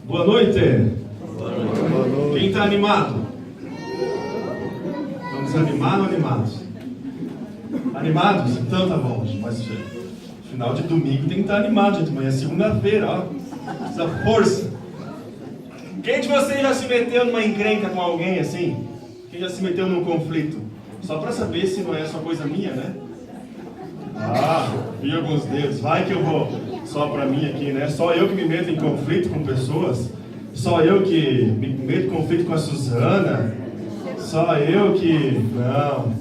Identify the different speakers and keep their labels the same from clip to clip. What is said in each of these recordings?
Speaker 1: Boa noite.
Speaker 2: Boa noite.
Speaker 1: Quem está animado? Estamos animados ou animados? Animados? Então tá bom. Mas final de domingo tem que estar animado, gente. Amanhã é segunda-feira, ó. Essa força. Quem de vocês já se meteu numa encrenca com alguém assim? Quem já se meteu num conflito? Só para saber se não é só coisa minha, né? Vi alguns dedos. Vai que eu vou só para mim aqui, né? Só eu que me meto em conflito com pessoas? Só eu que me meto em conflito com a Suzana? Só eu que... Não.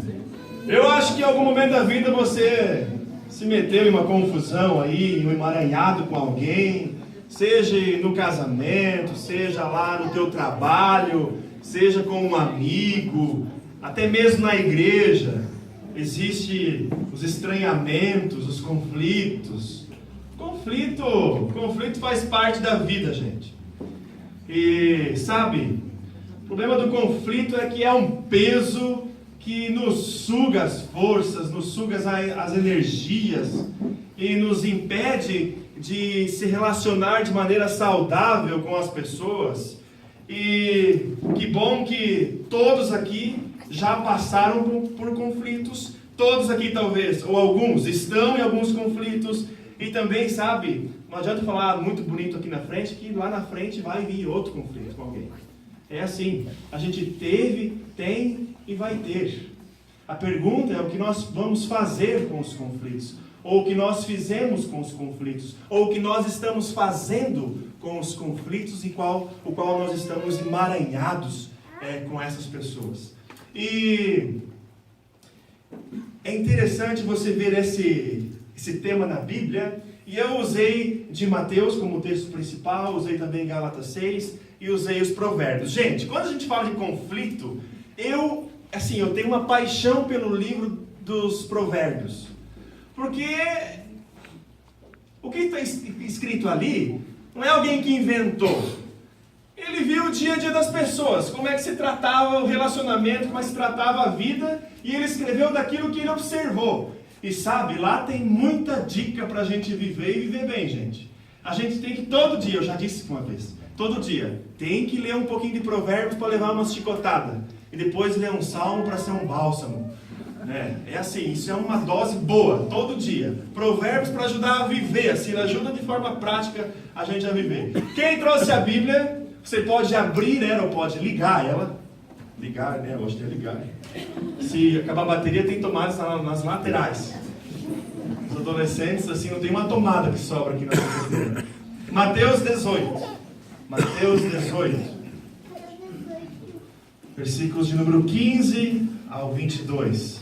Speaker 1: Eu acho que em algum momento da vida você se meteu em uma confusão aí, um emaranhado com alguém, seja no casamento, seja lá no teu trabalho, seja com um amigo, até mesmo na igreja. Existem os estranhamentos, os conflitos. Conflito faz parte da vida, gente. E sabe, o problema do conflito é que é um peso que nos suga as forças, nos suga as energias e nos impede de se relacionar de maneira saudável com as pessoas. E que bom que todos aqui já passaram por conflitos. Todos aqui talvez, ou alguns, estão em alguns conflitos. E também, sabe, não adianta falar muito bonito aqui na frente, que lá na frente vai vir outro conflito com alguém. É assim, a gente teve, tem e vai ter. A pergunta é o que nós vamos fazer com os conflitos, ou o que nós fizemos com os conflitos, ou o que nós estamos fazendo com os conflitos e o qual nós estamos emaranhados com essas pessoas. E é interessante você ver esse tema na Bíblia, e eu usei de Mateus como texto principal, usei também Gálatas 6 e usei os Provérbios. Gente, quando a gente fala de conflito, eu tenho uma paixão pelo livro dos Provérbios, porque o que está escrito ali não é alguém que inventou. Ele viu o dia a dia das pessoas, como é que se tratava o relacionamento, como é que se tratava a vida, e ele escreveu daquilo que ele observou. E sabe, lá tem muita dica para a gente viver e viver bem, gente. A gente tem que todo dia, eu já disse uma vez, todo dia, tem que ler um pouquinho de Provérbios para levar uma chicotada. E depois ler um salmo para ser um bálsamo. É assim, isso é uma dose boa, todo dia. Provérbios para ajudar a viver, assim, ajuda de forma prática a gente a viver. Quem trouxe a Bíblia, você pode abrir ela ou pode ligar ela. Ligar, né? Eu gosto de ligar. Se acabar a bateria, tem tomadas nas laterais. Os adolescentes, assim, não tem uma tomada que sobra aqui na bateria. Mateus 18. Mateus 18. Versículos de número 15 ao 22.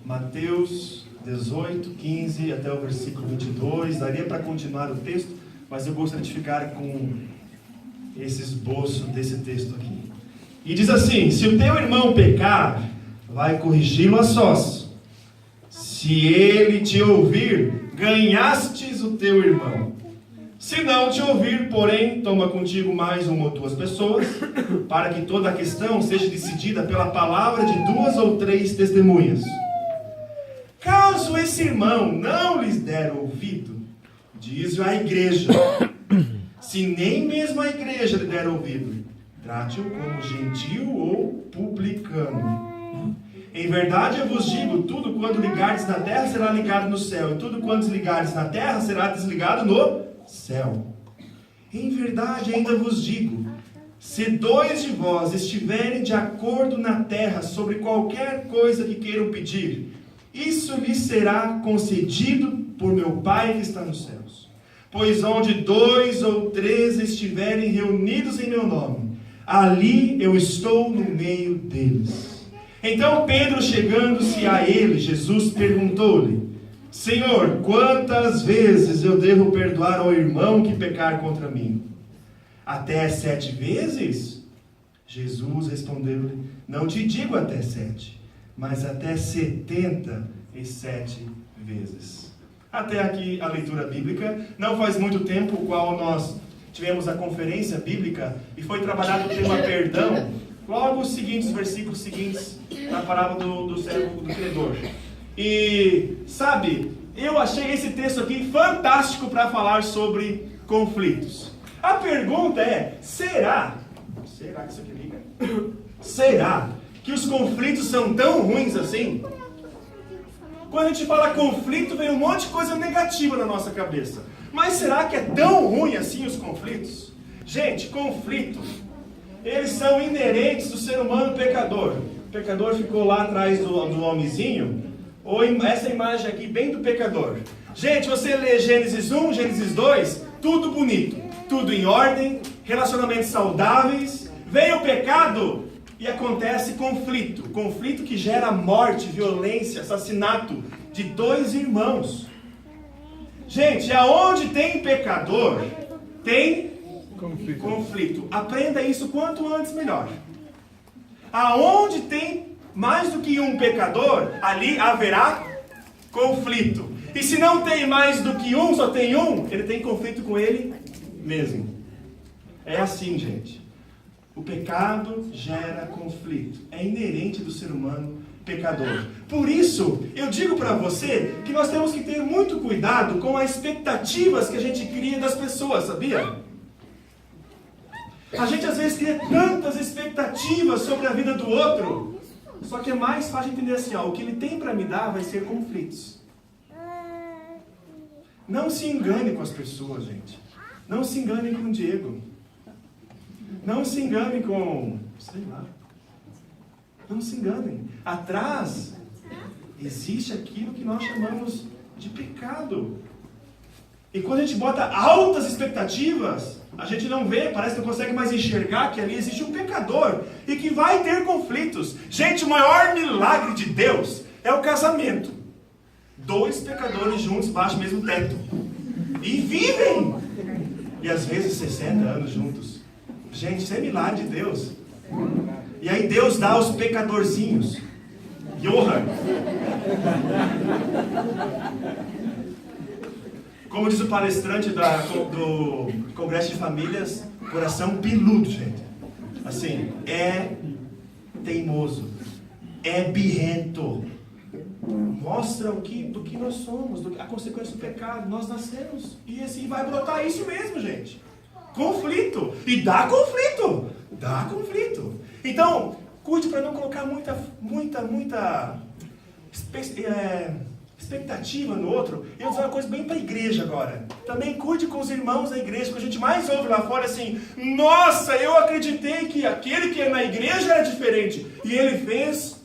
Speaker 1: Mateus 18, 15 até o versículo 22. Daria para continuar o texto, mas eu gostaria de ficar com esse esboço desse texto aqui. E diz assim: se o teu irmão pecar, vai corrigi-lo a sós. Se ele te ouvir, ganhastes o teu irmão. Se não te ouvir, porém, toma contigo mais uma ou duas pessoas, para que toda a questão seja decidida pela palavra de 2 ou 3 testemunhas. Caso esse irmão não lhes der ouvido, diz a igreja, se nem mesmo a igreja lhe der ouvido, trate-o como gentil ou publicano. Em verdade eu vos digo, tudo quanto ligardes na terra será ligado no céu, e tudo quanto desligardes na terra será desligado no céu. Em verdade ainda vos digo, se 2 de vós estiverem de acordo na terra sobre qualquer coisa que queiram pedir, isso lhes será concedido por meu Pai que está nos céus. Pois onde 2 ou 3 estiverem reunidos em meu nome, ali eu estou no meio deles. Então Pedro, chegando-se a ele, Jesus perguntou-lhe: Senhor, quantas vezes eu devo perdoar ao irmão que pecar contra mim? Até 7 vezes? Jesus respondeu-lhe: Não te digo até 7, mas até 77 vezes. Até aqui a leitura bíblica. Não faz muito tempo o qual nós tivemos a conferência bíblica e foi trabalhado o tema perdão. Logo os versículos seguintes na parábola do servo do credor. E, sabe, eu achei esse texto aqui fantástico para falar sobre conflitos. A pergunta é, será que isso aqui liga? Será que os conflitos são tão ruins assim? Quando a gente fala conflito, vem um monte de coisa negativa na nossa cabeça. Mas será que é tão ruim assim os conflitos? Gente, conflitos, eles são inerentes do ser humano pecador. O pecador ficou lá atrás do homenzinho, ou essa imagem aqui bem do pecador. Gente, você lê Gênesis 1, Gênesis 2, tudo bonito, tudo em ordem, relacionamentos saudáveis. Vem o pecado e acontece conflito. Conflito que gera morte, violência, assassinato de 2 irmãos. Gente, aonde tem pecador, tem conflito. Aprenda isso quanto antes melhor. Aonde tem mais do que um pecador, ali haverá conflito. E se não tem mais do que um, só tem um, ele tem conflito com ele mesmo. É assim, gente. O pecado gera conflito. É inerente do ser humano pecador. Por isso, eu digo para você que nós temos que ter muito cuidado com as expectativas que a gente cria das pessoas, sabia? A gente às vezes cria tantas expectativas sobre a vida do outro, só que é mais fácil entender assim, ó, o que ele tem para me dar vai ser conflitos. Não se engane com as pessoas, gente. Não se engane com o Diego. Não se engane com, sei lá. Não se enganem. Atrás existe aquilo que nós chamamos de pecado. E quando a gente bota altas expectativas, a gente não vê, parece que não consegue mais enxergar que ali existe um pecador e que vai ter conflitos. Gente, o maior milagre de Deus é o casamento. 2 pecadores juntos baixo do mesmo teto. E vivem! E às vezes 60 anos juntos. Gente, isso é milagre de Deus. E aí Deus dá aos pecadorzinhos. Johan. Como diz o palestrante do Congresso de Famílias, coração piludo, gente. Assim, é teimoso, é birrento. Mostra do que nós somos, a consequência do pecado. Nós nascemos e assim vai brotar isso mesmo, gente. Conflito. E dá conflito. Dá conflito. Então, cuide para não colocar muita expectativa no outro. Eu vou dizer uma coisa bem para a igreja agora. Também cuide com os irmãos da igreja, porque a gente mais ouve lá fora assim, nossa, eu acreditei que aquele que é na igreja era diferente. E ele fez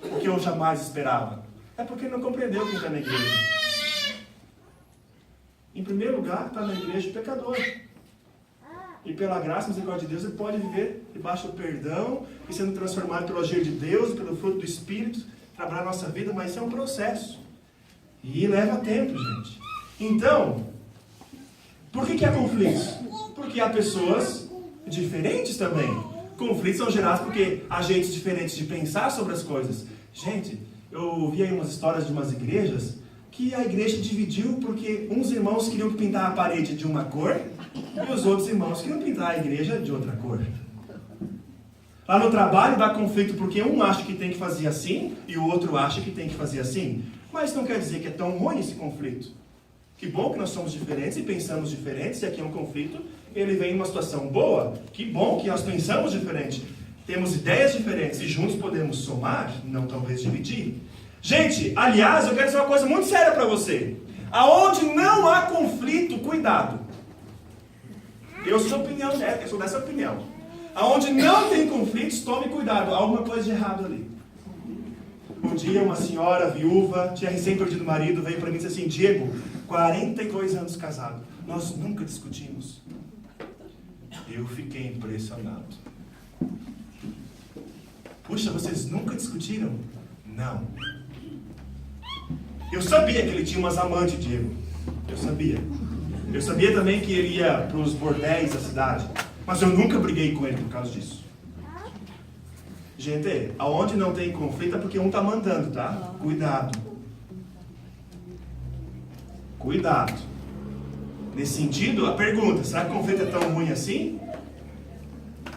Speaker 1: o que eu jamais esperava. É porque não compreendeu quem está na igreja. Em primeiro lugar, está na igreja o pecador. E pela graça e misericórdia de Deus, ele pode viver debaixo do perdão e sendo transformado pelo agir de Deus, pelo fruto do Espírito, trabalhar a nossa vida, mas isso é um processo. E leva tempo, gente. Então, por que há conflitos? Porque há pessoas diferentes também. Conflitos são gerados porque há jeitos diferentes de pensar sobre as coisas. Gente, eu ouvi aí umas histórias de umas igrejas que a igreja dividiu porque uns irmãos queriam pintar a parede de uma cor e os outros irmãos queriam pintar a igreja de outra cor. Lá no trabalho dá conflito porque um acha que tem que fazer assim e o outro acha que tem que fazer assim. Mas não quer dizer que é tão ruim esse conflito. Que bom que nós somos diferentes e pensamos diferentes, e aqui é um conflito, ele vem em uma situação boa. Que bom que nós pensamos diferente, temos ideias diferentes e juntos podemos somar, não talvez dividir. Gente, aliás, eu quero dizer uma coisa muito séria para você. Aonde não há conflito, cuidado. Eu sou dessa opinião. Aonde não tem conflitos, tome cuidado, há alguma coisa de errado ali. Um dia uma senhora viúva, tinha recém perdido o marido, veio para mim e disse assim, Diego, 42 anos casado, nós nunca discutimos. Eu fiquei impressionado. Puxa, vocês nunca discutiram? Não. Eu sabia que ele tinha umas amantes, Diego. Eu sabia. Eu sabia também que ele ia para os bordéis da cidade. Mas eu nunca briguei com ele por causa disso. Gente, aonde não tem conflito é porque um está mandando, tá? Cuidado. Cuidado. Nesse sentido, a pergunta, será que o conflito é tão ruim assim?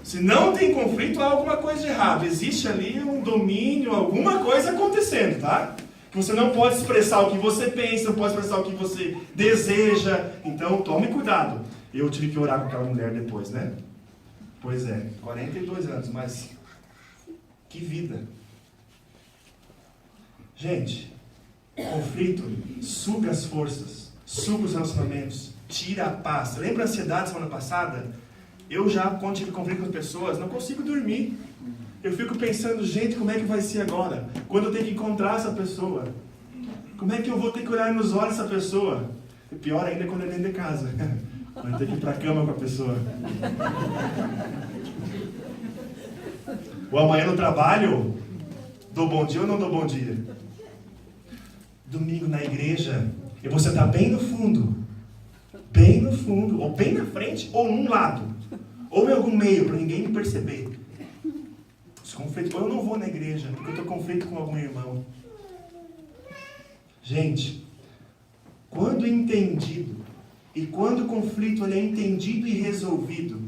Speaker 1: Se não tem conflito, há alguma coisa de errado. Existe ali um domínio, alguma coisa acontecendo, tá? Que Você não pode expressar o que você pensa, não pode expressar o que você deseja. Então, tome cuidado. Eu tive que orar com aquela mulher depois, né? Pois é, 42 anos, mas que vida. Gente, conflito suga as forças, suga os relacionamentos, tira a paz. Lembra a ansiedade semana passada? Eu já, quando tive conflito com as pessoas, não consigo dormir. Eu fico pensando, gente, como é que vai ser agora? Quando eu tenho que encontrar essa pessoa? Como é que eu vou ter que olhar nos olhos dessa pessoa? E pior ainda é quando é dentro de casa. Quando eu tenho que ir para a cama com a pessoa. O amanhã no trabalho, dou bom dia ou não dou bom dia? Domingo na igreja, eu vou sentar bem no fundo, ou bem na frente, ou num lado, ou em algum meio, para ninguém me perceber. Os conflitos, ou eu não vou na igreja, porque eu estou em conflito com algum irmão. Gente, quando entendido, e quando o conflito ele é entendido e resolvido,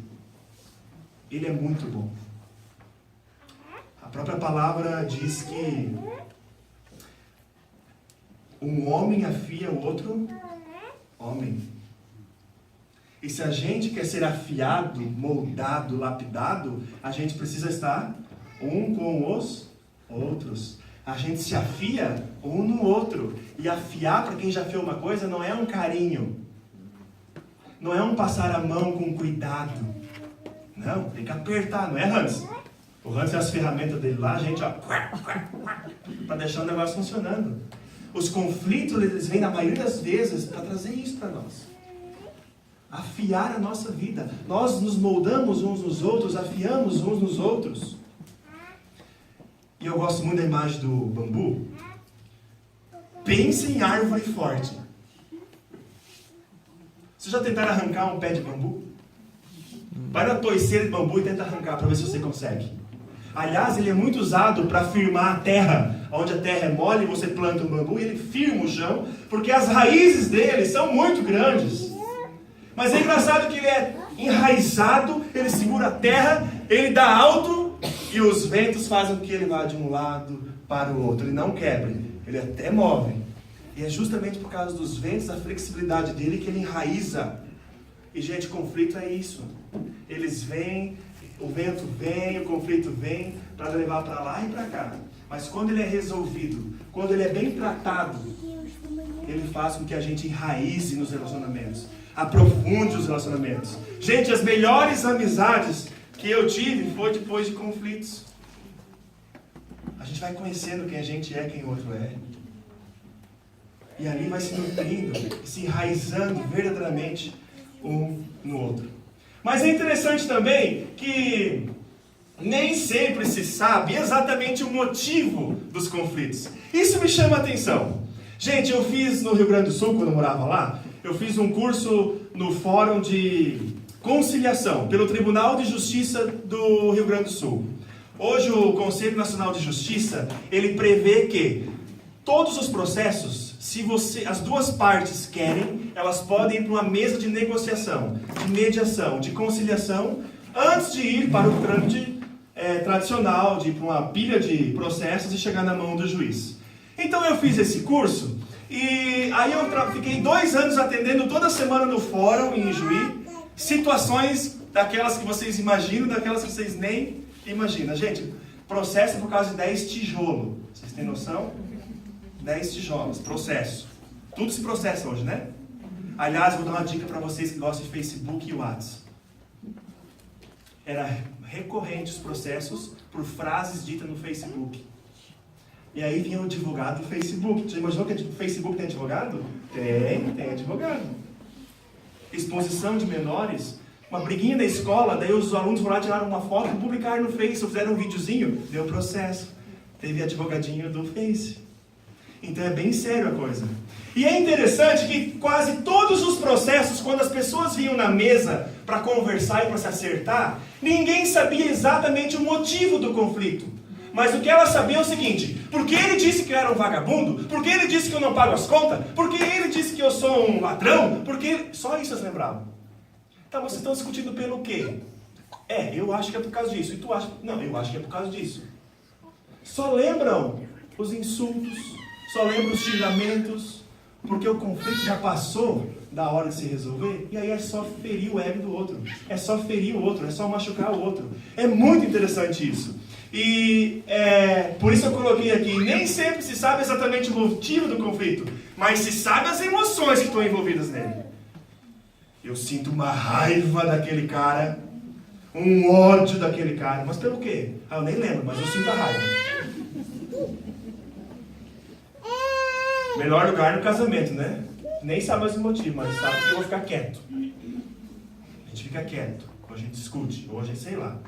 Speaker 1: ele é muito bom. A própria palavra diz que um homem afia o outro homem. E se a gente quer ser afiado, moldado, lapidado, a gente precisa estar um com os outros. A gente se afia um no outro. E afiar, para quem já afiou uma coisa, não é um carinho. Não é um passar a mão com cuidado. Não, tem que apertar, não é, Hans? O Hans e as ferramentas dele lá, a gente, ó, para deixar o negócio funcionando. Os conflitos, eles vêm na maioria das vezes para trazer isso para nós. Afiar a nossa vida. Nós nos moldamos uns nos outros, afiamos uns nos outros. E eu gosto muito da imagem do bambu. Pense em árvore forte. Vocês já tentaram arrancar um pé de bambu? Vai na toiceira de bambu e tenta arrancar para ver se você consegue. Aliás, ele é muito usado para firmar a terra. Onde a terra é mole, você planta um bambu e ele firma o chão, porque as raízes dele são muito grandes. Mas é engraçado que ele é enraizado, ele segura a terra, ele dá alto e os ventos fazem com que ele vá de um lado para o outro. Ele não quebra, ele até move. E é justamente por causa dos ventos, da flexibilidade dele, que ele enraiza. E, gente, conflito é isso. Eles vêm, o vento vem, o conflito vem para levar para lá e para cá. Mas quando ele é resolvido, quando ele é bem tratado, ele faz com que a gente enraize nos relacionamentos, aprofunde os relacionamentos. Gente, as melhores amizades que eu tive foi depois de conflitos. A gente vai conhecendo quem a gente é, quem o outro é. E ali vai se nutrindo, se enraizando verdadeiramente um no outro. Mas é interessante também que nem sempre se sabe exatamente o motivo dos conflitos. Isso me chama a atenção. Gente, eu fiz no Rio Grande do Sul, quando eu morava lá, eu fiz um curso no Fórum de Conciliação, pelo Tribunal de Justiça do Rio Grande do Sul. Hoje o Conselho Nacional de Justiça, ele prevê que todos os processos, se as duas partes querem, elas podem ir para uma mesa de negociação, de mediação, de conciliação, antes de ir para o trâmite tradicional, de ir para uma pilha de processos e chegar na mão do juiz. Então eu fiz esse curso e aí eu fiquei 2 anos atendendo toda semana no fórum em Juí, situações daquelas que vocês imaginam, daquelas que vocês nem imaginam. Gente, processo por causa de 10 tijolos. Vocês têm noção? 10 tijolos, processo. Tudo se processa hoje, né? Aliás, vou dar uma dica para vocês que gostam de Facebook e WhatsApp. Era recorrente os processos por frases ditas no Facebook. E aí vinha o advogado do Facebook. Você imaginou que o Facebook tem advogado? Tem advogado. Exposição de menores, uma briguinha na escola, daí os alunos foram lá, tiraram uma foto e publicaram no Face, fizeram um videozinho, deu processo. Teve advogadinho do Face. Então é bem sério a coisa. E é interessante que quase todos os processos, quando as pessoas vinham na mesa para conversar e para se acertar, ninguém sabia exatamente o motivo do conflito. Mas o que elas sabiam é o seguinte: porque ele disse que eu era um vagabundo, porque ele disse que eu não pago as contas, porque ele disse que eu sou um ladrão, porque... Só isso elas lembravam. Então vocês estão discutindo pelo quê? Eu acho que é por causa disso. E tu acha? Não, eu acho que é por causa disso. Só lembram os insultos, só lembra os xingamentos, porque o conflito já passou da hora de se resolver, e aí é só ferir o ego do outro, é só ferir o outro, é só machucar o outro. É muito interessante isso. E por isso eu coloquei aqui, nem sempre se sabe exatamente o motivo do conflito, mas se sabe as emoções que estão envolvidas nele. Eu sinto uma raiva daquele cara, um ódio daquele cara, mas pelo quê? Eu nem lembro, mas eu sinto a raiva. Melhor lugar no casamento, né? Nem sabe mais o motivo, mas sabe que eu vou ficar quieto. A gente fica quieto, ou a gente discute, ou a gente, sei lá,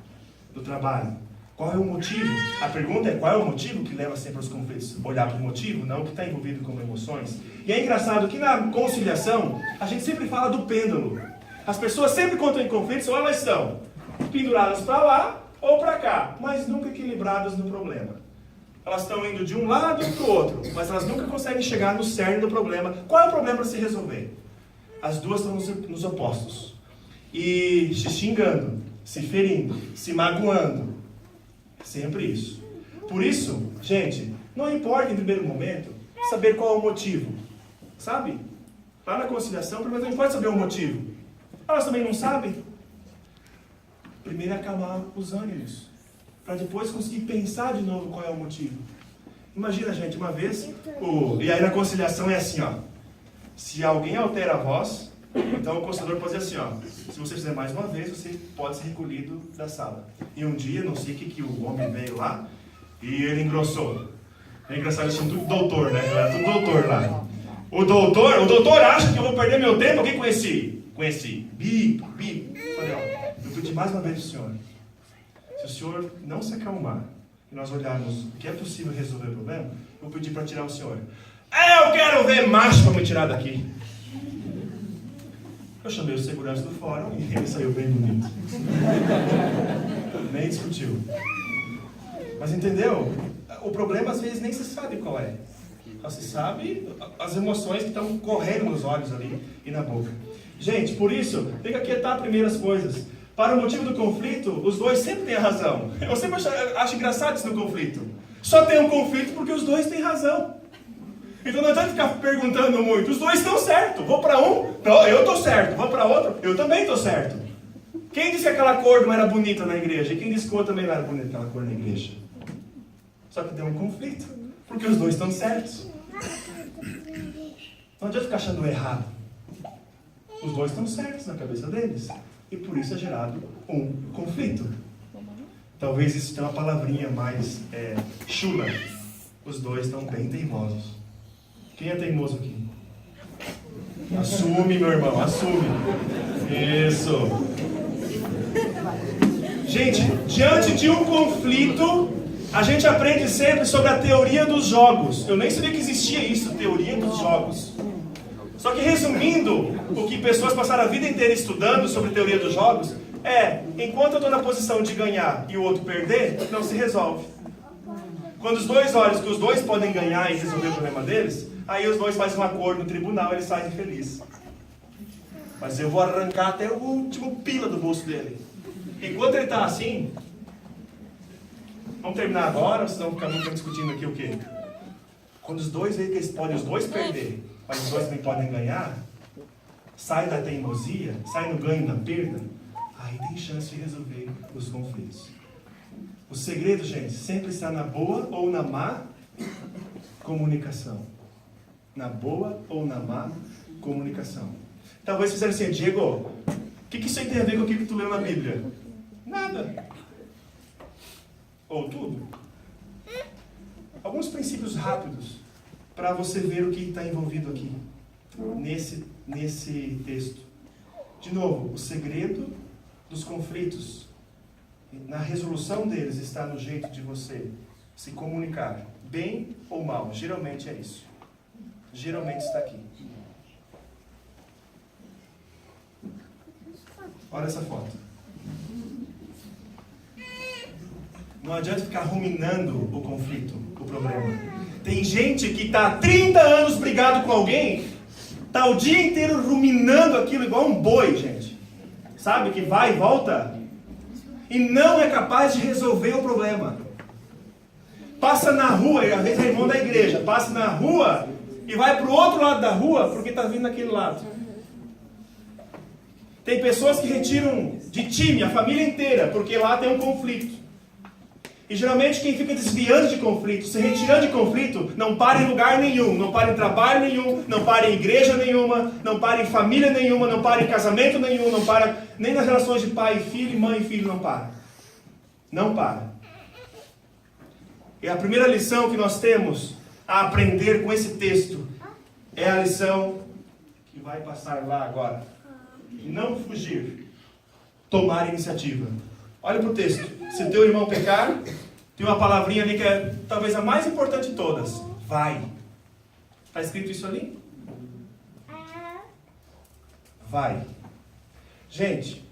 Speaker 1: do trabalho. Qual é o motivo? A pergunta é qual é o motivo que leva sempre aos conflitos? Olhar para o motivo, não o que está envolvido como emoções. E é engraçado que na conciliação, a gente sempre fala do pêndulo. As pessoas sempre quando estão em conflitos, ou elas estão penduradas para lá ou para cá, mas nunca equilibradas no problema. Elas estão indo de um lado para o outro, mas elas nunca conseguem chegar no cerne do problema. Qual é o problema para se resolver? As duas estão nos opostos. E se xingando, se ferindo, se magoando. Sempre isso. Por isso, gente, não importa em primeiro momento saber qual é o motivo. Sabe? Lá na conciliação, primeiro não importa saber o motivo. Elas também não sabem. Primeiro é acalmar os ânimos, para depois conseguir pensar de novo qual é o motivo. Imagina, gente, uma vez, e aí na conciliação é assim, ó. Se alguém altera a voz, então o conciliador pode dizer assim, ó. Se você fizer mais uma vez, você pode ser recolhido da sala. E um dia, não sei o que o homem veio lá, e ele engrossou. É engraçado, eles são tudo doutor, né? Era tudo doutor lá. O doutor acha que eu vou perder meu tempo? Alguém conheci? Bi. Falei, ó, eu pedi mais uma vez pro senhor. Se o senhor não se acalmar e nós olharmos o que é possível resolver o problema, eu vou pedir para tirar o senhor. Eu quero ver macho para me tirar daqui. Eu chamei o segurança do fórum e ele saiu bem bonito. Nem discutiu. Mas entendeu? O problema às vezes nem se sabe qual é. Só se sabe as emoções que estão correndo nos olhos ali e na boca. Gente, por isso, tem que aquietar primeiro as coisas. Para o motivo do conflito, os dois sempre têm a razão. Eu sempre acho engraçado isso no conflito. Só tem um conflito porque os dois têm razão. Então não adianta ficar perguntando muito. Os dois estão certos. Vou para um, não, eu estou certo. Vou para outro, eu também estou certo. Quem disse que aquela cor não era bonita na igreja? E quem disse que outra também não era bonita aquela cor na igreja? Só que tem um conflito, porque os dois estão certos. Não adianta ficar achando errado. Os dois estão certos na cabeça deles. E por isso é gerado um conflito. Talvez isso tenha uma palavrinha mais chula. Os dois estão bem teimosos. Quem é teimoso aqui? Assume, meu irmão, assume. Isso. Gente, diante de um conflito, a gente aprende sempre sobre a teoria dos jogos. Eu nem sabia que existia isso, teoria dos jogos. Só que resumindo, o que pessoas passaram a vida inteira estudando sobre a teoria dos jogos enquanto eu estou na posição de ganhar e o outro perder, não se resolve. Quando os dois olham que os dois podem ganhar e resolver o problema deles, aí os dois fazem um acordo no tribunal e eles saem felizes. Mas eu vou arrancar até o último pila do bolso dele. Enquanto ele está assim, vamos terminar agora, senão ficamos discutindo aqui o quê? Quando os dois veem que eles podem os dois perder, mas os dois também podem ganhar, sai da teimosia, sai no ganho da perda, aí tem chance de resolver os conflitos. O segredo, gente, sempre está na boa ou na má comunicação. Na boa ou na má comunicação. Talvez você disser assim, Diego, o que isso aí tem a ver com o que tu leu na Bíblia? Nada. Ou tudo. Alguns princípios rápidos para você ver o que está envolvido aqui, nesse texto. De novo, o segredo dos conflitos, na resolução deles, está no jeito de você se comunicar, bem ou mal. Geralmente é isso. Geralmente está aqui. Olha essa foto. Não adianta ficar ruminando o conflito, o problema. Tem gente que está há 30 anos brigado com alguém, está o dia inteiro ruminando aquilo igual um boi, gente. Sabe, que vai e volta. E não é capaz de resolver o problema. passa na rua, às vezes é irmão da igreja, passa na rua e vai para o outro lado da rua porque está vindo daquele lado. Tem pessoas que retiram de time a família inteira porque lá tem um conflito. E geralmente quem fica desviando de conflito, se retirando de conflito, não para em lugar nenhum, não para em trabalho nenhum, não para em igreja nenhuma, não para em família nenhuma, não para em casamento nenhum, não para nem nas relações de pai e filho, mãe e filho, não para. Não para. E a primeira lição que nós temos a aprender com esse texto é a lição que vai passar lá agora. Não fugir, tomar iniciativa. Olha para o texto. Se teu irmão pecar, tem uma palavrinha ali que é talvez a mais importante de todas. Vai. Está escrito isso ali? Vai. Gente,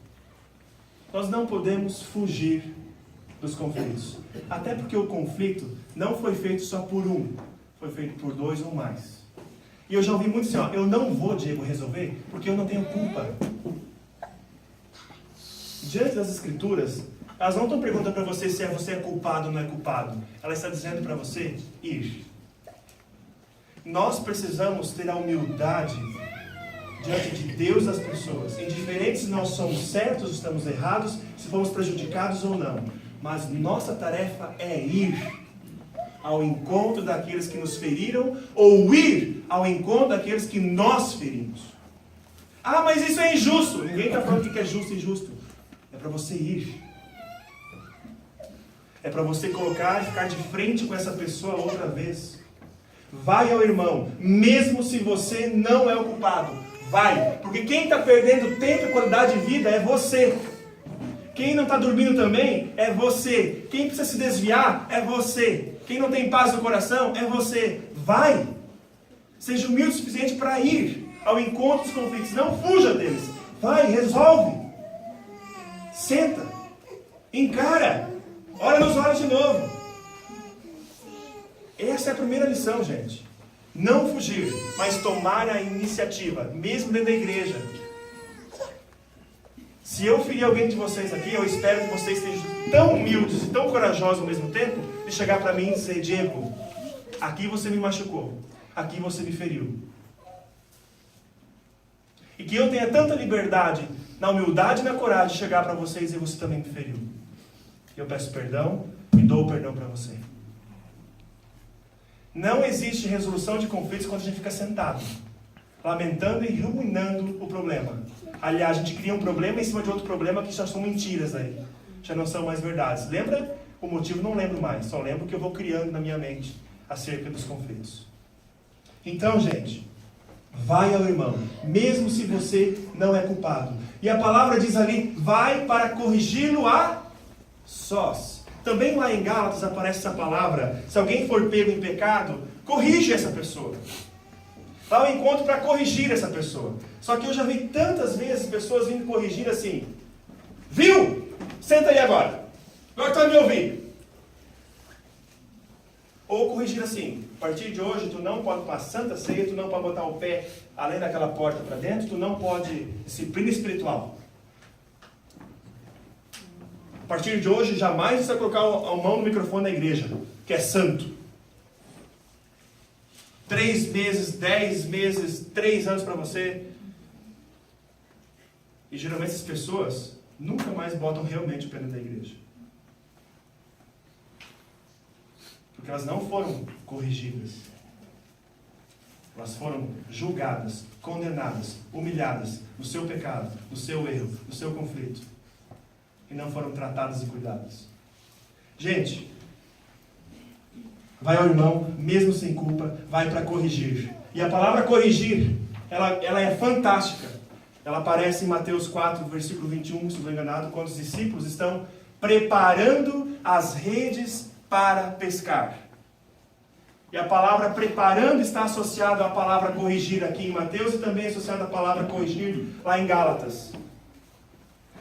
Speaker 1: nós não podemos fugir dos conflitos. Até porque o conflito não foi feito só por um. Foi feito por dois ou mais. E eu já ouvi muito assim, ó, eu não vou, Diego, resolver porque eu não tenho culpa. Diante das escrituras, elas não estão perguntando para você se você é culpado ou não é culpado. Ela está dizendo para você ir. Nós precisamos ter a humildade diante de Deus e das pessoas. Indiferente se nós somos certos ou estamos errados, se fomos prejudicados ou não. Mas nossa tarefa é ir ao encontro daqueles que nos feriram ou ir ao encontro daqueles que nós ferimos. Ah, mas isso é injusto. Ninguém está falando o que é justo e injusto. É para você ir. É para você colocar e ficar de frente com essa pessoa outra vez. Vai ao irmão, mesmo se você não é o culpado. Vai, porque quem está perdendo tempo e qualidade de vida é você. Quem não está dormindo também é você. Quem precisa se desviar é você. Quem não tem paz no coração é você. Vai. Seja humilde o suficiente para ir ao encontro dos conflitos. Não fuja deles. Vai, resolve. Senta. Encara. Olha nos olhos de novo. Essa é a primeira lição, gente. Não fugir, mas tomar a iniciativa, mesmo dentro da igreja. Se eu ferir alguém de vocês aqui, eu espero que vocês estejam tão humildes e tão corajosos ao mesmo tempo, de chegar para mim e dizer, Diego, aqui você me machucou, aqui você me feriu. E que eu tenha tanta liberdade, na humildade e na coragem, de chegar para vocês e dizer, você também me feriu. Eu peço perdão e dou o perdão para você. Não existe resolução de conflitos quando a gente fica sentado, lamentando e ruminando o problema. Aliás, a gente cria um problema em cima de outro problema que já são mentiras aí. Já não são mais verdades. Lembra? O motivo não lembro mais. Só lembro que eu vou criando na minha mente acerca dos conflitos. Então, gente, vai ao irmão, mesmo se você não é culpado. E a palavra diz ali, vai para corrigi-lo a sós. Também lá em Gálatas aparece essa palavra. Se alguém for pego em pecado, corrige essa pessoa. Vá ao encontro para corrigir essa pessoa. Só que eu já vi tantas vezes pessoas vindo corrigir assim. Viu? Senta aí agora. Agora tu vai me ouvir. Ou corrigir assim. A partir de hoje tu não pode tomar santa ceia, tu não pode botar o pé além daquela porta para dentro, tu não pode disciplina espiritual. A partir de hoje, jamais você vai colocar a mão no microfone da igreja, que é santo. 3 meses, 10 meses, 3 anos para você. E geralmente essas pessoas nunca mais botam realmente o pé da igreja. Porque elas não foram corrigidas. Elas foram julgadas, condenadas, humilhadas no seu pecado, no seu erro, no seu conflito. E não foram tratadas e cuidadas. Gente, vai ao irmão, mesmo sem culpa, vai para corrigir. E a palavra corrigir, ela é fantástica. Ela aparece em Mateus 4, versículo 21, se não estou enganado, quando os discípulos estão preparando as redes para pescar. E a palavra preparando está associada à palavra corrigir aqui em Mateus e também associada à palavra corrigir lá em Gálatas.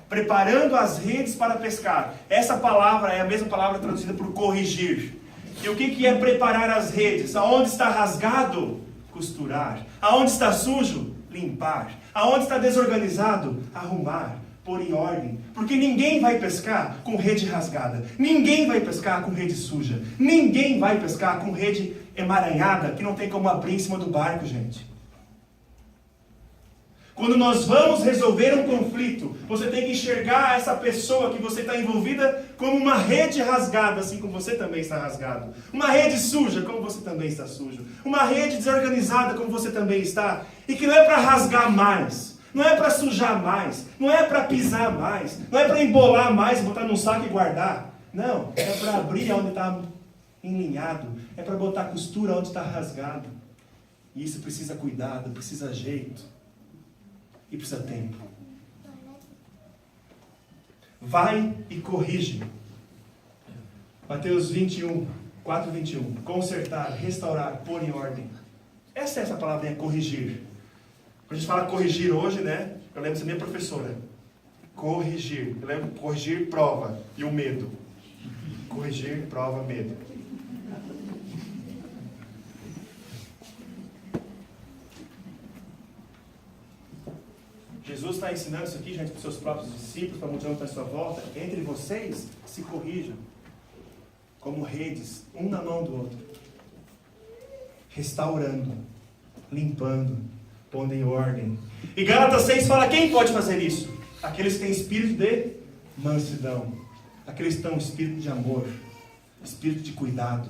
Speaker 1: Preparando as redes para pescar. Essa palavra é a mesma palavra traduzida por corrigir. E o que é preparar as redes? Aonde está rasgado? Costurar. Aonde está sujo? Limpar. Aonde está desorganizado? Arrumar. pôr em ordem. Porque ninguém vai pescar com rede rasgada. Ninguém vai pescar com rede suja. Ninguém vai pescar com rede emaranhada, que não tem como abrir em cima do barco, gente. Quando nós vamos resolver um conflito, você tem que enxergar essa pessoa que você está envolvida como uma rede rasgada, assim como você também está rasgado. Uma rede suja, como você também está sujo. Uma rede desorganizada, como você também está. E que não é para rasgar mais, não é para sujar mais, não é para pisar mais, não é para embolar mais, botar num saco e guardar. Não, é para abrir onde está enlinhado, é para botar costura onde está rasgado. E isso precisa cuidado, precisa jeito. E precisa tempo. Vai e corrige. Mateus 21, 4, 21. Consertar, restaurar, pôr em ordem. Essa é essa palavrinha, corrigir. Quando a gente fala corrigir hoje, né? Eu lembro da minha professora. Corrigir. Eu lembro corrigir, prova. E o medo. Corrigir, prova, medo. Jesus está ensinando isso aqui, gente, para os seus próprios discípulos, para a multidão que está à sua volta. Entre vocês, se corrijam. Como redes, um na mão do outro. Restaurando, limpando, pondo em ordem. E Gálatas 6 fala, quem pode fazer isso? Aqueles que têm espírito de mansidão. Aqueles que têm espírito de amor. Espírito de cuidado.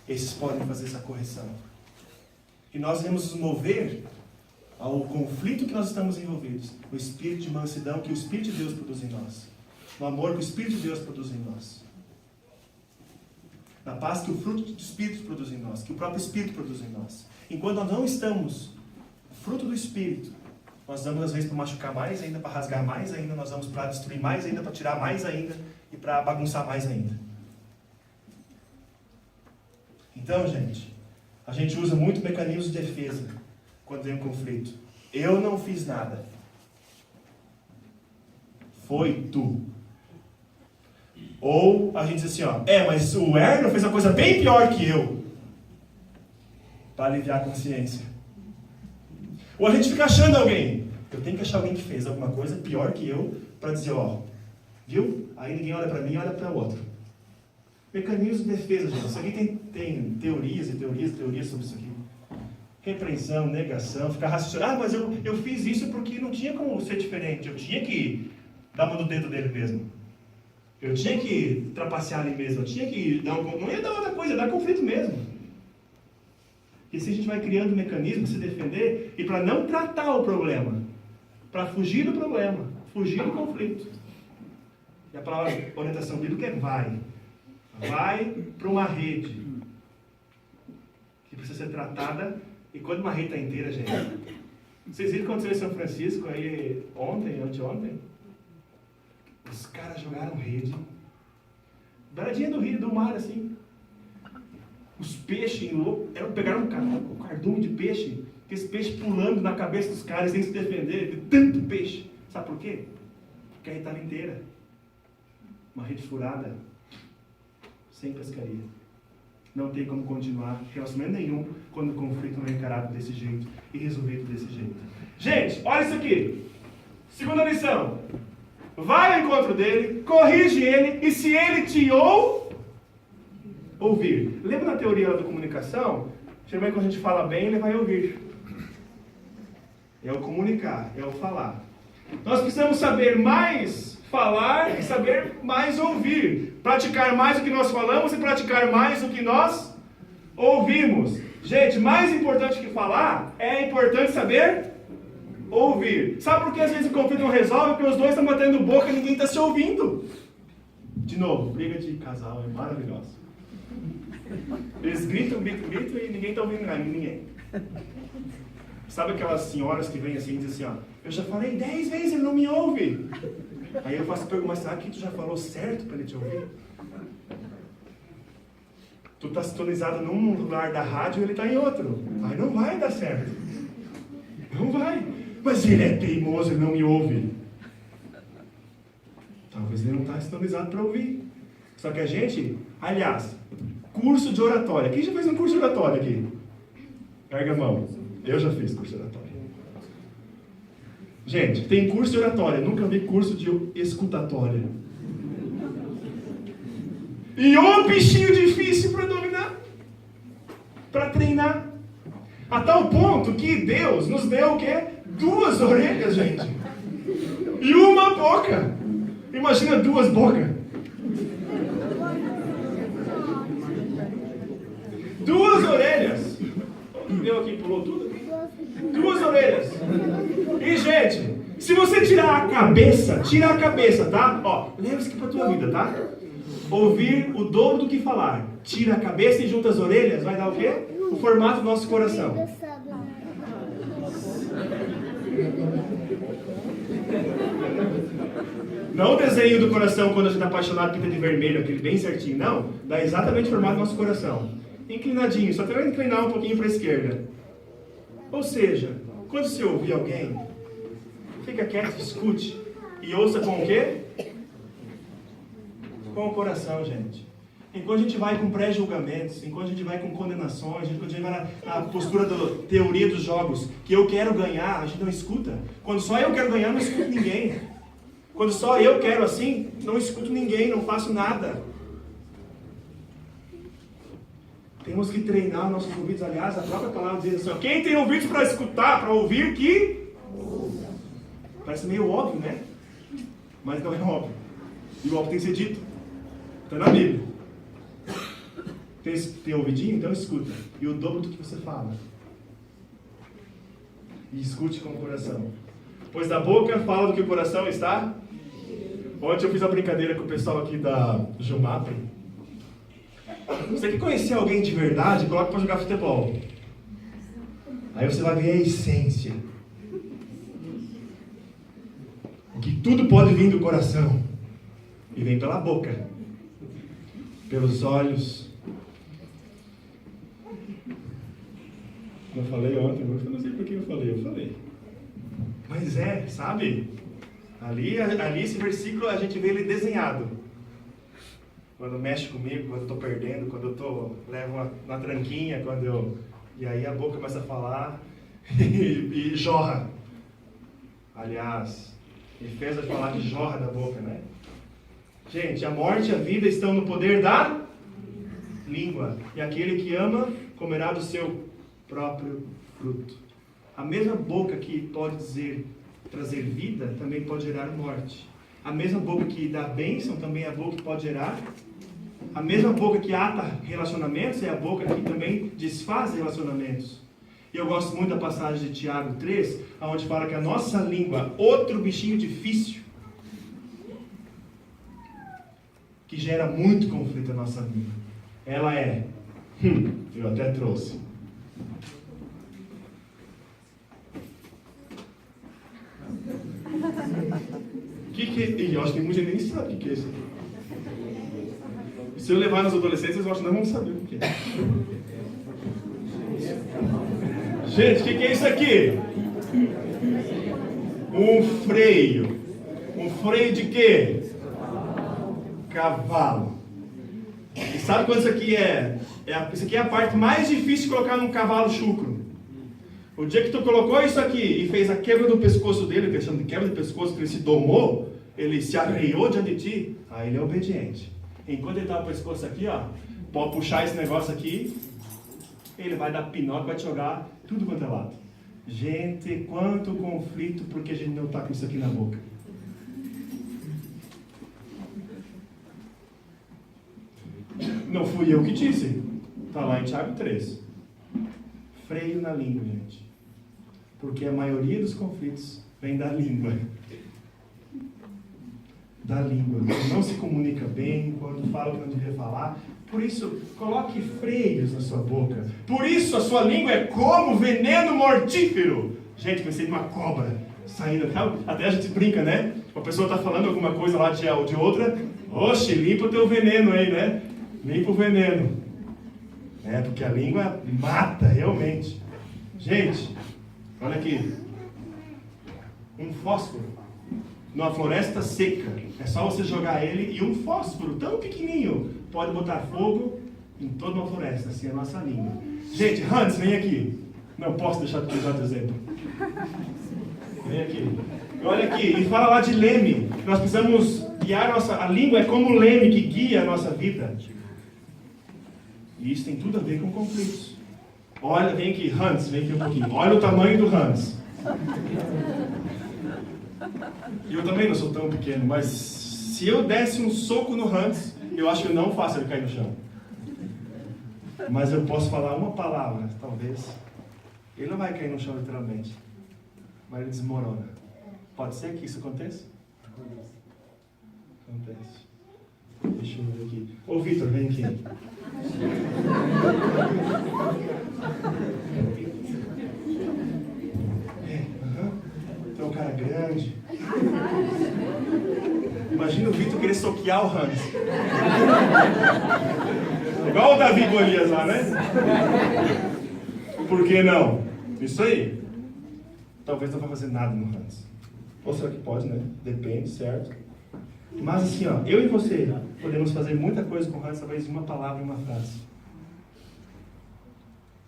Speaker 1: Esses podem fazer essa correção. E nós devemos nos mover ao conflito que nós estamos envolvidos, o espírito de mansidão que o Espírito de Deus produz em nós, no amor que o Espírito de Deus produz em nós, na paz que o fruto do Espírito produz em nós, que o próprio Espírito produz em nós. Enquanto nós não estamos no fruto do Espírito, nós vamos às vezes para machucar mais ainda, para rasgar mais ainda, nós vamos para destruir mais ainda, para tirar mais ainda e para bagunçar mais ainda. Então, gente, a gente usa muito mecanismos de defesa quando vem um conflito. Eu não fiz nada. Foi tu. Ou a gente diz assim, ó, mas o Erno fez uma coisa bem pior que eu. Para aliviar a consciência. Ou a gente fica achando alguém. Eu tenho que achar alguém que fez alguma coisa pior que eu, para dizer, ó, viu? Aí ninguém olha para mim, olha para o outro. Mecanismos de defesa, gente. Isso aqui tem teorias e teorias sobre isso aqui. Repreensão, negação, ficar raciocinando. Mas eu fiz isso porque não tinha como ser diferente. Eu tinha que dar uma no dedo dele mesmo. Eu tinha que trapacear ali mesmo. Eu tinha que dar não ia dar outra coisa, ia dar conflito mesmo. E se a gente vai criando mecanismos para se defender e para não tratar o problema, para fugir do problema, fugir do conflito. E a palavra orientação bíblica é vai. Vai para uma rede que precisa ser tratada. E quando uma rede está inteira, gente, vocês viram o que aconteceu em São Francisco aí ontem, anteontem? Os caras jogaram rede, beiradinha do rio, do mar, assim. Os peixes, pegaram um cardume de peixe, esse peixe pulando na cabeça dos caras sem se defender, de tanto peixe. Sabe por quê? Porque a rede estava inteira. Uma rede furada, sem pescaria. Não tem como continuar relacionamento nenhum quando o conflito não é encarado desse jeito e resolvido desse jeito. Gente, olha isso aqui. Segunda lição. Vai ao encontro dele, corrige ele, e se ele te ouvir. Lembra da teoria da comunicação? Geralmente quando a gente fala bem, ele vai ouvir. É o comunicar, é o falar. Nós precisamos saber mais falar e saber mais ouvir. Praticar mais o que nós falamos e praticar mais o que nós ouvimos. Gente, mais importante que falar, é importante saber ouvir. Sabe por que às vezes o conflito não resolve? Porque os dois estão batendo boca e ninguém está se ouvindo. De novo, briga de casal é maravilhosa. Eles gritam e ninguém está ouvindo ninguém. Sabe aquelas senhoras que vêm assim e dizem assim, ó, eu já falei 10 vezes, ele não me ouve. Aí eu faço a pergunta, mas será que tu já falou certo para ele te ouvir? Tu está sintonizado num lugar da rádio e ele está em outro. Aí não vai dar certo. Não vai. Mas ele é teimoso, ele não me ouve. Talvez ele não está sintonizado para ouvir. Só que a gente, aliás, curso de oratória. Quem já fez um curso de oratória aqui? Erga a mão. Eu já fiz curso de oratória. Gente, tem curso de oratória, nunca vi curso de escutatória. E um bichinho difícil para dominar, para treinar. A tal ponto que Deus nos deu o quê? 2 orelhas, gente. E uma boca. Imagina 2 bocas. 2 orelhas. Deu aqui, pulou tudo? 2 orelhas. E, gente, se você tirar a cabeça, tira a cabeça, tá? Ó, lembra isso aqui pra tua vida, tá? Ouvir o dobro do que falar. Tira a cabeça e junta as orelhas, vai dar o quê? O formato do nosso coração. Não o desenho do coração quando a gente está apaixonado, pinta de vermelho, aquele bem certinho. Não, dá exatamente o formato do nosso coração. Inclinadinho, só tem que inclinar um pouquinho para a esquerda. Ou seja, quando você ouvir alguém, fica quieto, escute. E ouça com o quê? Com o coração, gente. Enquanto a gente vai com pré-julgamentos, enquanto a gente vai com condenações, enquanto a gente vai na postura da teoria dos jogos, que eu quero ganhar, a gente não escuta. Quando só eu quero ganhar, não escuto ninguém. Quando só eu quero assim, não escuto ninguém, não faço nada. Temos que treinar nossos ouvidos. Aliás, a própria palavra diz assim, ó, quem tem ouvidos para escutar, para ouvir, que... Parece meio óbvio, né? Mas não é óbvio. E o óbvio tem que ser dito. Está na Bíblia. Tem ouvidinho? Então escuta. E o dobro do que você fala. E escute com o coração. Pois da boca fala do que o coração está. Ontem eu fiz uma brincadeira com o pessoal aqui da Jumap. Você quer conhecer alguém de verdade? Coloca para jogar futebol. Aí você vai ver a essência. O que tudo pode vir do coração. E vem pela boca. Pelos olhos. Eu falei ontem, eu não sei por que eu falei. Mas sabe? Ali esse versículo a gente vê ele desenhado. Quando mexe comigo, quando eu estou perdendo, quando eu levo na tranquinha, e aí a boca começa a falar e jorra. Aliás, Efésios vai falar que jorra da boca, né? Gente, a morte e a vida estão no poder da língua. E aquele que ama comerá do seu próprio fruto. A mesma boca que pode trazer vida, também pode gerar morte. A mesma boca que dá bênção, também é a boca que pode gerar. A mesma boca que ata relacionamentos, é a boca que também desfaz relacionamentos. E eu gosto muito da passagem de Tiago 3, onde fala que a nossa língua, outro bichinho difícil, que gera muito conflito na nossa vida. Ela eu até trouxe. E eu acho que muita gente nem sabe o que é isso aqui. Se eu levar nos adolescentes, eu acho que não vão saber o que é. Gente, o que é isso aqui? Um freio. Um freio de quê? Cavalo. E sabe quando isso aqui isso aqui é a parte mais difícil de colocar num cavalo chucro. O dia que tu colocou isso aqui e fez a quebra do pescoço dele, que eles chamam de quebra de pescoço, que ele se domou, ele se arreiou diante de ti, aí ele é obediente. Enquanto ele está com o pescoço aqui, ó, pode puxar esse negócio aqui, ele vai dar pinote, vai te jogar tudo quanto é lado. Gente, quanto conflito porque a gente não está com isso aqui na boca. Não fui eu que disse. Está lá em Tiago 3. Freio na língua, gente. Porque a maioria dos conflitos vem da língua. Da língua. Quando não se comunica bem, quando fala o que não devia falar. Por isso, coloque freios na sua boca. Por isso, a sua língua é como veneno mortífero. Gente, pensei numa cobra saindo. Até a gente brinca, né? A pessoa está falando alguma coisa lá de outra. Oxe, limpa o teu veneno aí, né? Limpa o veneno. Porque a língua mata, realmente. Gente, olha aqui. Um fósforo numa floresta seca. É só você jogar ele e um fósforo tão pequenininho pode botar fogo em toda uma floresta. Assim é a nossa língua. Gente, Hans, vem aqui. Não posso deixar de usar o exemplo. Vem aqui. Olha aqui, e fala lá de leme. Nós precisamos guiar a língua é como um leme que guia a nossa vida. E isso tem tudo a ver com conflitos. Olha, vem aqui, Hans, vem aqui um pouquinho. Olha o tamanho do Hans. E eu também não sou tão pequeno, mas se eu desse um soco no Hans, eu acho que eu não faço ele cair no chão. Mas eu posso falar uma palavra, talvez. Ele não vai cair no chão literalmente, mas ele desmorona. Pode ser que isso aconteça? Acontece. Deixa eu ver aqui. Ô Vitor, vem aqui. Tu é um cara grande. Imagina o Vitor querer soquear o Hans. Igual o Davi Golias lá, né? Por que não? Isso aí. Talvez não vá fazer nada no Hans. Ou será que pode, né? Depende, certo? Mas assim, ó, eu e você podemos fazer muita coisa com o Hans através de uma palavra e uma frase.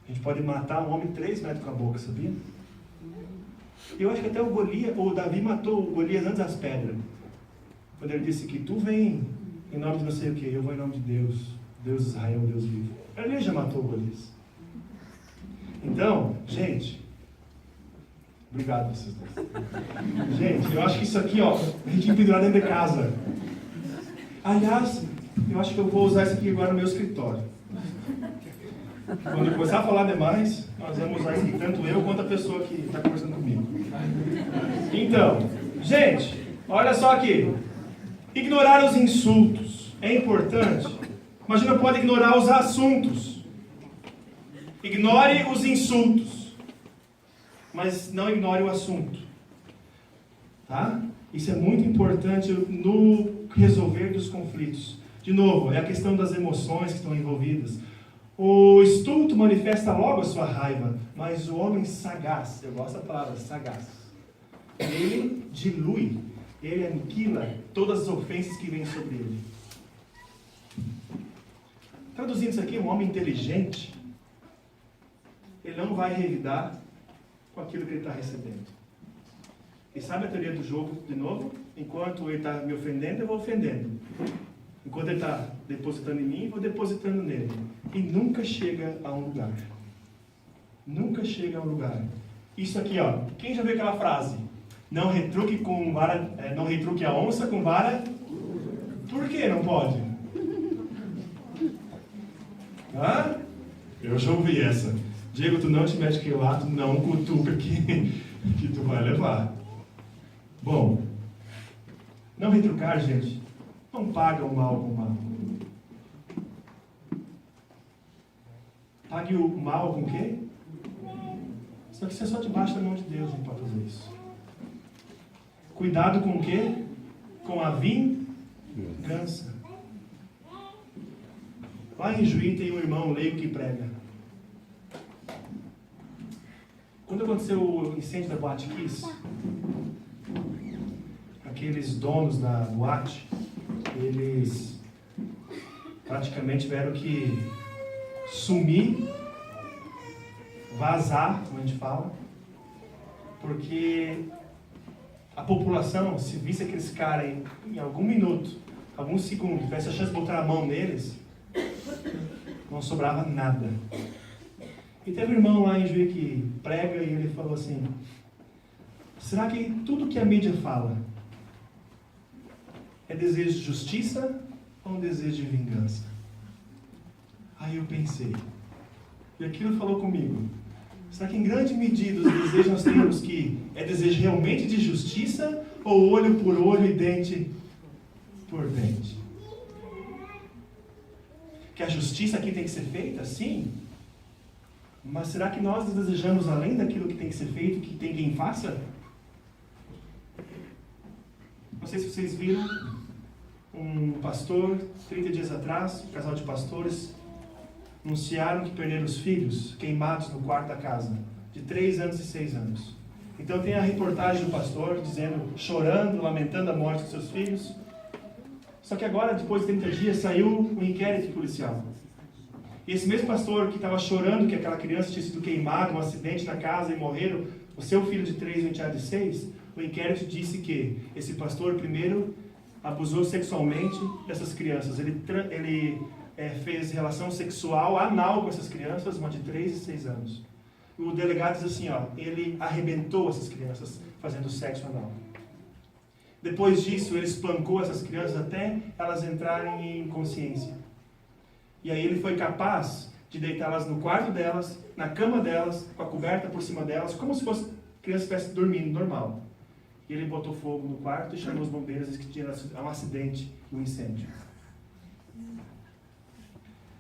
Speaker 1: A gente pode matar um homem 3 metros com a boca, sabia? Eu acho que até o Davi matou o Golias antes das pedras. Quando ele disse que tu vem em nome de não sei o que, eu vou em nome de Deus. Deus de Israel, Deus vivo. Ele já matou o Golias. Então, gente, obrigado vocês dois. Gente, eu acho que isso aqui, ó, a gente tem que pendurar dentro de casa. Aliás, eu acho que eu vou usar isso aqui agora no meu escritório. Quando eu começar a falar demais, nós vamos usar isso aqui, tanto eu quanto a pessoa que está conversando comigo. Então, gente, olha só aqui. Ignorar os insultos é importante. Imagina, pode ignorar os assuntos. Ignore os insultos, mas não ignore o assunto. Tá? Isso é muito importante no resolver dos conflitos. De novo, é a questão das emoções que estão envolvidas. O estulto manifesta logo a sua raiva, mas o homem sagaz, eu gosto da palavra sagaz, ele dilui, ele aniquila todas as ofensas que vêm sobre ele. Traduzindo isso aqui, um homem inteligente, ele não vai revidar com aquilo que ele está recebendo. E sabe a teoria do jogo, de novo? Enquanto ele está me ofendendo, eu vou ofendendo. Enquanto ele está depositando em mim, eu vou depositando nele. E nunca chega a um lugar. Nunca chega a um lugar. Isso aqui, ó. Quem já viu aquela frase? Não retruque com vara, não retruque a onça com vara. Por que não pode? Hã? Eu já ouvi essa. Diego, tu não te mete aquele lado, não cutuca que tu vai levar. Bom, não retrucar, gente, não paga o mal com o mal. Pague o mal com o quê? Só que você é só debaixo da mão de Deus não pode fazer isso. Cuidado com o quê? Com a vingança. Lá em Juí tem um irmão leigo que prega. Quando aconteceu o incêndio da Boate Kiss, aqueles donos da boate, eles praticamente tiveram que sumir, vazar, como a gente fala, porque a população, se visse aqueles caras em algum minuto, alguns segundos, tivesse a chance de botar a mão neles, não sobrava nada. E teve um irmão lá em Juí que prega e ele falou assim: será que tudo que a mídia fala é desejo de justiça ou um desejo de vingança? Aí eu pensei, e aquilo falou comigo: será que em grande medida os desejos nós temos que é desejo realmente de justiça ou olho por olho e dente por dente? Que a justiça aqui tem que ser feita? Sim. Mas será que nós desejamos além daquilo que tem que ser feito, que tem quem faça? Não sei se vocês viram um pastor, 30 dias atrás, um casal de pastores, anunciaram que perderam os filhos queimados no quarto da casa, de 3 anos e 6 anos. Então tem a reportagem do pastor dizendo, chorando, lamentando a morte dos seus filhos. Só que agora, depois de 30 dias, saiu um inquérito policial. E esse mesmo pastor que estava chorando que aquela criança tinha sido queimada, um acidente na casa e morreram, o seu filho de 3 e o enteado de 6, o inquérito disse que esse pastor primeiro abusou sexualmente dessas crianças. Ele fez relação sexual anal com essas crianças, uma de 3 e 6 anos. O delegado diz assim, ele arrebentou essas crianças fazendo sexo anal. Depois disso, ele espancou essas crianças até elas entrarem em consciência. E aí ele foi capaz de deitá-las no quarto delas, na cama delas, com a coberta por cima delas, como se fosse criança estivesse dormindo normal. E ele botou fogo no quarto e chamou os bombeiros e disse que tinha um acidente, um incêndio.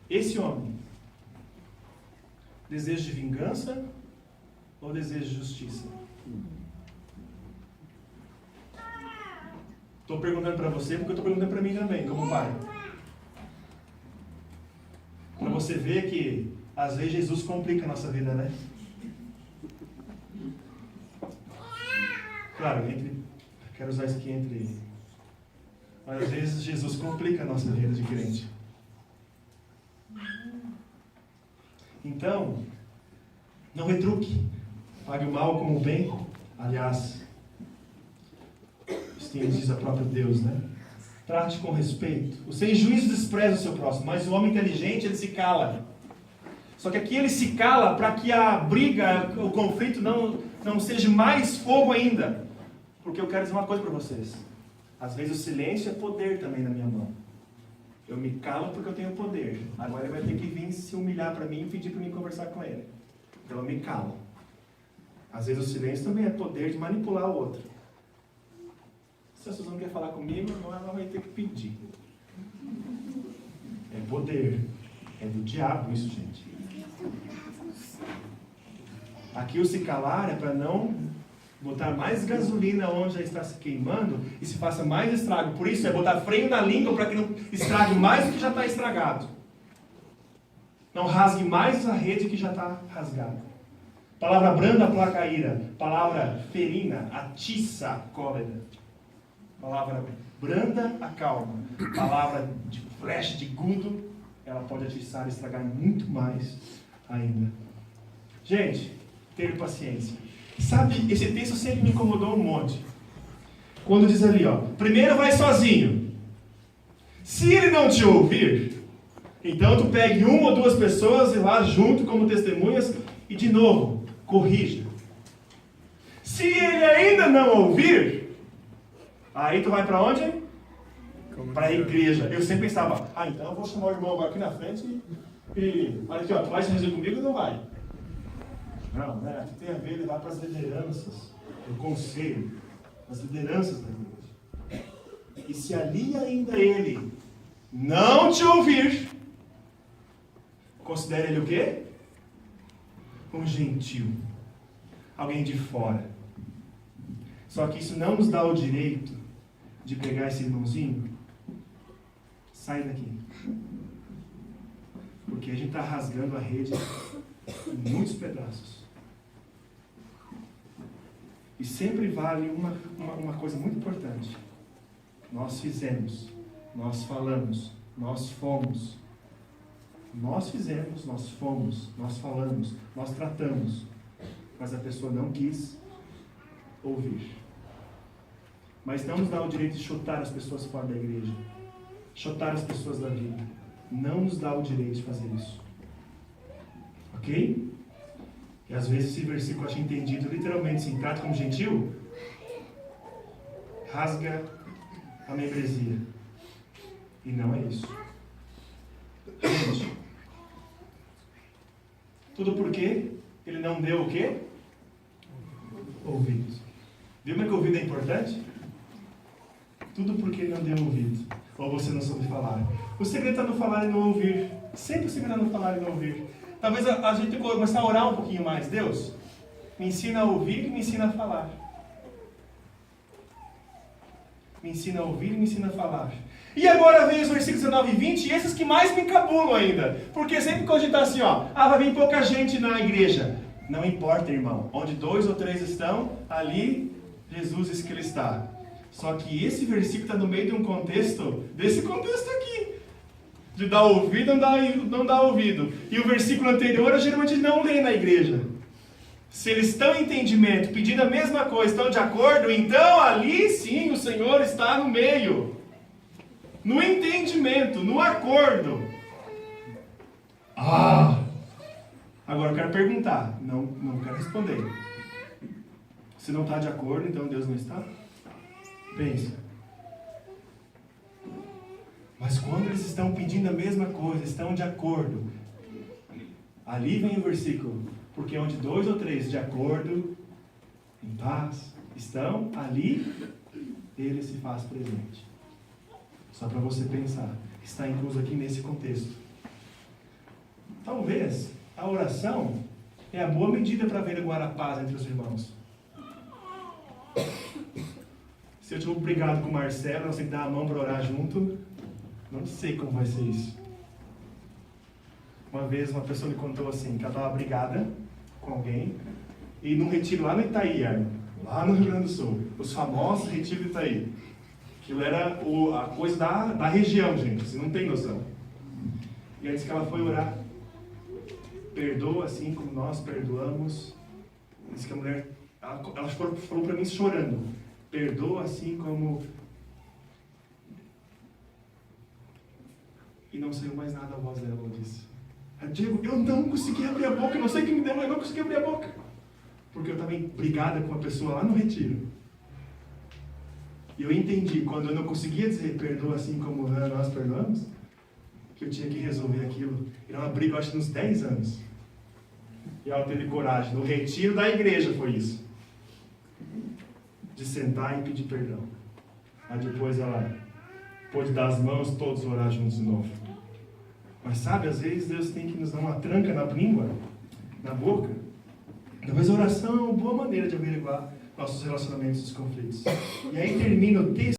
Speaker 1: Esse homem, desejo de vingança ou desejo de justiça? Estou perguntando para você porque eu estou perguntando para mim também, como pai. Para você ver que, às vezes, Jesus complica a nossa vida, né? Claro, quero usar isso aqui entre... Mas, às vezes, Jesus complica a nossa vida de crente. Então, não retruque. Pague o mal como o bem. Aliás, isso diz a própria Deus, né? Trate com respeito. O sem juízo despreza o seu próximo, mas o homem inteligente, ele se cala. Só que aqui ele se cala para que a briga, o conflito não seja mais fogo ainda. Porque eu quero dizer uma coisa para vocês. Às vezes o silêncio é poder também na minha mão. Eu me calo porque eu tenho poder. Agora ele vai ter que vir se humilhar para mim e pedir para mim conversar com ele. Então eu me calo. Às vezes o silêncio também é poder de manipular o outro. Se a Suzana não quer falar comigo, ela vai ter que pedir. É poder. É do diabo isso, gente. Aqui o se calar é para não botar mais gasolina onde já está se queimando e se faça mais estrago. Por isso é botar freio na língua para que não estrague mais do que já está estragado. Não rasgue mais a rede que já está rasgada. Palavra branda aplaca a ira. Palavra ferina atiça a cólera. Palavra branda acalma. Palavra de flecha, de gudo, ela pode atiçar e estragar muito mais ainda. Gente, ter paciência. Sabe, esse texto sempre me incomodou um monte. Quando diz ali, primeiro vai sozinho. Se ele não te ouvir, então tu pegue 1 ou 2 pessoas e vá junto como testemunhas e de novo, corrija. Se ele ainda não ouvir, aí tu vai para onde? Para a igreja. Eu sempre pensava, então eu vou chamar o irmão agora aqui na frente e olha aqui, tu vai se resolver comigo ou não vai? Não, né? Aqui tem a ver levar para as lideranças, o conselho, as lideranças da igreja. E se ali ainda ele não te ouvir, considere ele o quê? Um gentil. Alguém de fora. Só que isso não nos dá o direito de pegar esse irmãozinho, sai daqui. Porque a gente está rasgando a rede em muitos pedaços. E sempre vale uma coisa muito importante. Nós fizemos, nós falamos, nós fomos. Nós fizemos, nós fomos, nós falamos, nós tratamos. Mas a pessoa não quis ouvir. Mas não nos dá o direito de chutar as pessoas fora da igreja. Chutar as pessoas da vida. Não nos dá o direito de fazer isso. Ok? E às vezes esse versículo eu acho entendido literalmente assim, trata como gentil, rasga a membresia. E não é isso. Gente, tudo porque ele não deu o quê? Ouvidos. Viu como é que o ouvido é importante? Tudo porque ele não deu ouvido. Ou você não soube falar. O segredo está no falar e não ouvir. Sempre o segredo está no falar e não ouvir. Talvez a gente começar a orar um pouquinho mais. Deus, me ensina a ouvir e me ensina a falar. Me ensina a ouvir e me ensina a falar. E agora vem os versículos 19 e 20, e esses que mais me encabulam ainda. Porque sempre que a gente está assim, vai vir pouca gente na igreja. Não importa, irmão. Onde 2 ou 3 estão, ali Jesus diz que ele está. Só que esse versículo está no meio de um contexto, desse contexto aqui. De dar ouvido, não dar ouvido. E o versículo anterior, eu geralmente não leio na igreja. Se eles estão em entendimento, pedindo a mesma coisa, estão de acordo, então ali sim o Senhor está no meio. No entendimento, no acordo. Agora eu quero perguntar, não quero responder. Se não está de acordo, então Deus não está? Pensa. Mas quando eles estão pedindo a mesma coisa, estão de acordo, ali vem o versículo, porque onde 2 ou 3 de acordo, em paz, estão, ali ele se faz presente. Só para você pensar, está incluso aqui nesse contexto. Talvez a oração é a boa medida para averiguar a paz entre os irmãos. Se eu estiver brigado com o Marcelo, nós temos que dar a mão para orar junto. Não sei como vai ser isso. Uma vez uma pessoa me contou assim, que ela estava brigada com alguém, e num retiro lá no Itaí, lá no Rio Grande do Sul, os famosos retiros do Itaí. Aquilo era a coisa da região, gente, você não tem noção. E aí disse que ela foi orar. Perdoa assim como nós perdoamos. Disse que a mulher, ela falou para mim chorando. Perdoa assim como... E não saiu mais nada a voz dela, ela disse. Diego, eu não consegui abrir a boca, não sei o que me deu, mas eu não consegui abrir a boca. Porque eu estava brigada com uma pessoa lá no retiro. E eu entendi, quando eu não conseguia dizer perdoa assim como nós perdoamos, que eu tinha que resolver aquilo. Era uma briga, eu acho, de uns 10 anos. E ela teve coragem, no retiro da igreja foi isso. De sentar e pedir perdão. Aí depois ela pôde dar as mãos, todos orar juntos de novo. Mas sabe, às vezes Deus tem que nos dar uma tranca na língua, na boca. Talvez a oração é uma boa maneira de averiguar nossos relacionamentos e os conflitos. E aí termina o texto.